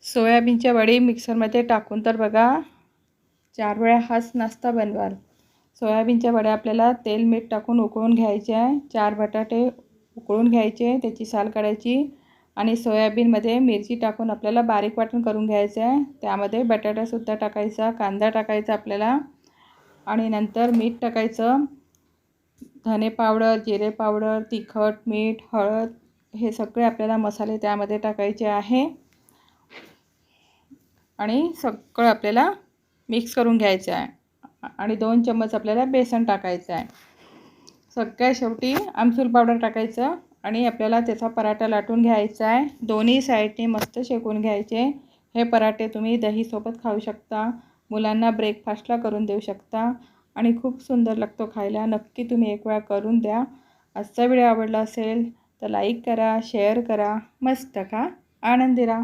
सोयाबीनच्या वडी मिक्सरमध्ये टाकून तर बघा 4 वेळा हाच नाश्ता बनवाल। सोयाबीनच्या वड्या आपल्याला तेल मीठ टाकून उकळून घ्यायचे आहे। 4 बटाटे उकळून घ्यायचे, त्याची साल काढायची आणि सोयाबीनमध्ये मिरची टाकून आपल्याला बारीक वाटण करून घ्यायचं आहे। त्यामध्ये बटाटासुद्धा टाकायचा, कांदा टाकायचा आपल्याला आणि नंतर मीठ टाकायचं, धने पावडर, जिरे पावडर, तिखट, मीठ, हळद हे सगळे आपल्याला मसाले त्यामध्ये टाकायचे आहे आणि सगळं आपल्याला मिक्स करून घ्यायचं आहे आणि 2 चम्मच आपल्याला बेसन टाकायचं आहे। सगळ्यात शेवटी आमचूर पावडर टाकायचं आणि आपल्याला त्याचा पराठा लाटून घ्यायचा आहे। दोन्ही साईडने मस्त शेकून घ्यायचे। हे पराठे तुम्ही दहीसोबत खाऊ शकता, मुलांना ब्रेकफास्टला करून देऊ शकता आणि खूप सुंदर लागतो खायला। नक्की तुम्ही एक वेळा करून द्या। आजचा व्हिडिओ आवडला असेल तर लाईक करा, शेअर करा, मस्त खा, आनंदी राहा।